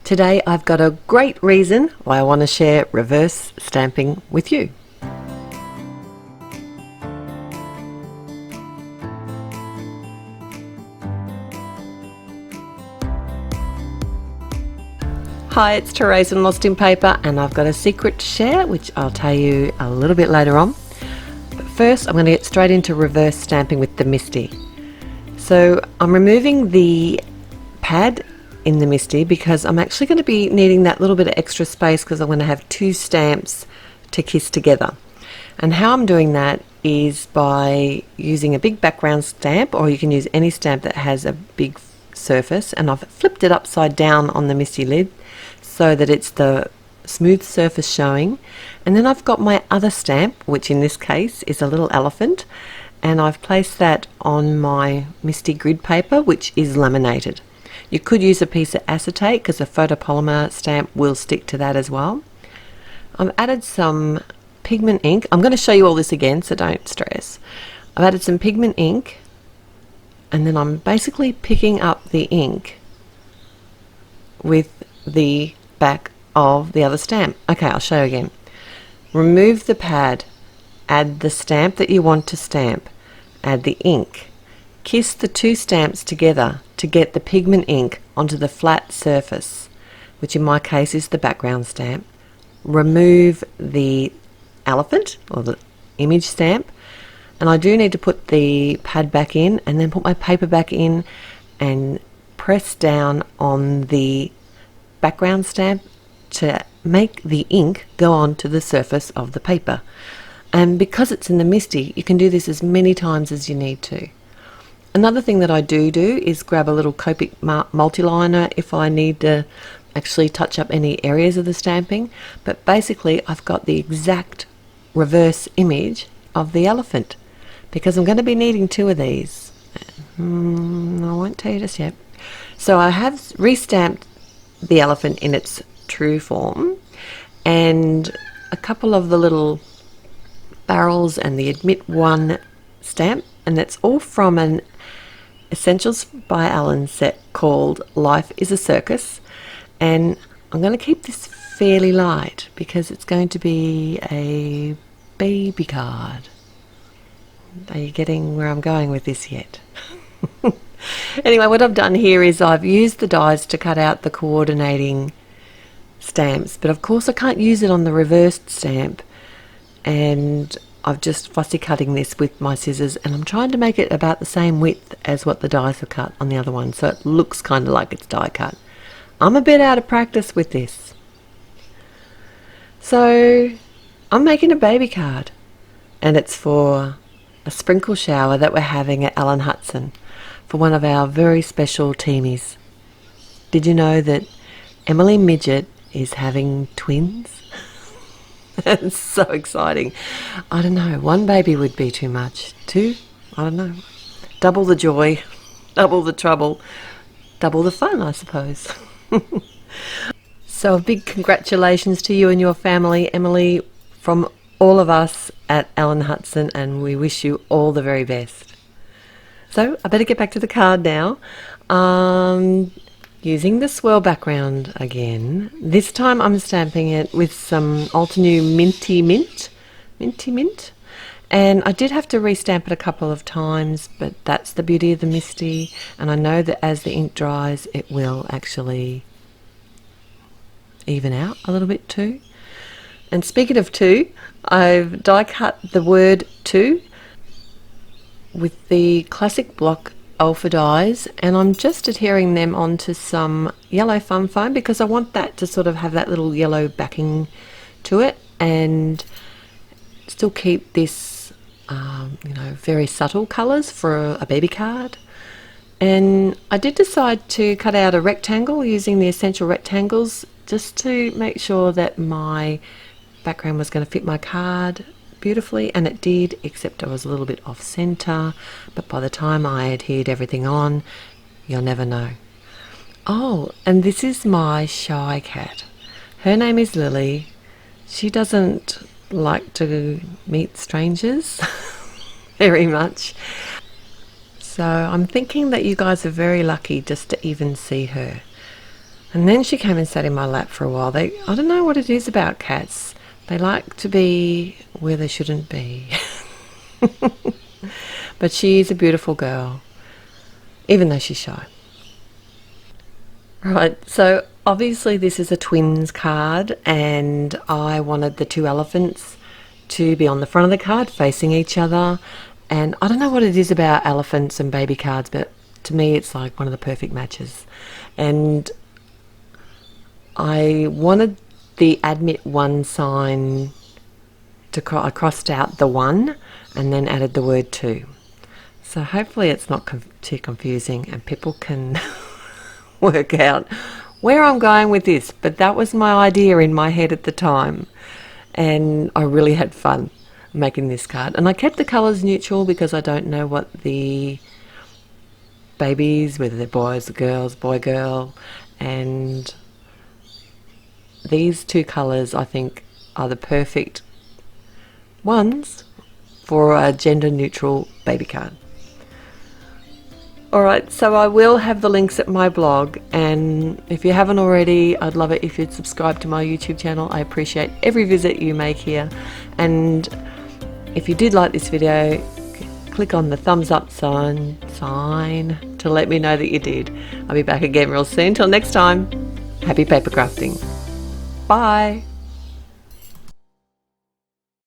Today I've got a great reason why I want to share reverse stamping with you. Hi, it's Therese and Lostinpaper, and I've got a secret to share which I'll tell you a little bit later on. But first I'm going to get straight into reverse stamping with the MISTI. So I'm removing the pad in the MISTI because I'm actually going to be needing that little bit of extra space because I'm going to have two stamps to kiss together. And how I'm doing that is by using a big background stamp, or you can use any stamp that has a big surface, and I've flipped it upside down on the MISTI lid so that it's the smooth surface showing. And then I've got my other stamp, which in this case is a little elephant, and I've placed that on my MISTI grid paper, which is laminated. You could use a piece of acetate because a photopolymer stamp will stick to that as well. I've added some pigment ink. I'm going to show you all this again, so don't stress. I've added some pigment ink, and then I'm basically picking up the ink with the back of the other stamp. Okay, I'll show you again. Remove the pad, add the stamp that you want to stamp, add the ink, kiss the two stamps together to get the pigment ink onto the flat surface, which in my case is the background stamp. Remove the elephant or the image stamp, and I do need to put the pad back in and then put my paper back in and press down on the background stamp to make the ink go on to the surface of the paper. And because it's in the MISTI, you can do this as many times as you need to. Another thing that I do is grab a little Copic multiliner if I need to actually touch up any areas of the stamping, but basically I've got the exact reverse image of the elephant because I'm going to be needing two of these. I won't tell you just yet. So I have restamped the elephant in its true form, and a couple of the little barrels and the Admit One stamp, and that's all from an Essentials by Alan set called Life is a Circus. And I'm going to keep this fairly light because it's going to be a baby card. Are you getting where I'm going with this yet? Anyway, what I've done here is I've used the dies to cut out the coordinating stamps, but of course I can't use it on the reversed stamp, and I've just fussy cutting this with my scissors, and I'm trying to make it about the same width as what the dies have cut on the other one, so it looks kind of like it's die cut. I'm a bit out of practice with this. So I'm making a baby card, and it's for a sprinkle shower that we're having at Alan Hudson for one of our very special teamies. Did you know that Emily Midget is having twins? It's so exciting. I don't know, one baby would be too much. Two? I don't know. Double the joy, double the trouble, double the fun, I suppose. So a big congratulations to you and your family, Emily, from all of us at Alan Hudson, and we wish you all the very best. So I better get back to the card now. Using the swirl background again. This time I'm stamping it with some Altenew Minty Mint. And I did have to restamp it a couple of times, but that's the beauty of the MISTI, and I know that as the ink dries it will actually even out a little bit too. And speaking of two, I've die cut the word two with the classic block alpha dies, and I'm just adhering them onto some yellow fun foam because I want that to sort of have that little yellow backing to it and still keep this very subtle colours for a baby card. And I did decide to cut out a rectangle using the essential rectangles just to make sure that my background was going to fit my card beautifully, and it did, except I was a little bit off center, but by the time I adhered everything on, you'll never know. Oh, and this is my shy cat. Her name is Lily. She doesn't like to meet strangers very much, so I'm thinking that you guys are very lucky just to even see her. And then she came and sat in my lap for a while. I don't know what it is about cats. They like to be where they shouldn't be. But she is a beautiful girl, even though she's shy. Right, so obviously this is a twins card, and I wanted the two elephants to be on the front of the card facing each other. And I don't know what it is about elephants and baby cards, but to me it's like one of the perfect matches. And I wanted the admit one sign to, I crossed out the one and then added the word two. So hopefully it's not too confusing and people can work out where I'm going with this. But that was my idea in my head at the time, and I really had fun making this card. And I kept the colours neutral because I don't know what the babies, whether they're boys or girls, boy, girl, and these two colours I think are the perfect ones for a gender neutral baby card. Alright, so I will have the links at my blog, and if you haven't already, I'd love it if you'd subscribe to my YouTube channel. I appreciate every visit you make here, and if you did like this video, click on the thumbs up sign to let me know that you did. I'll be back again real soon. Till next time, happy paper crafting. Bye!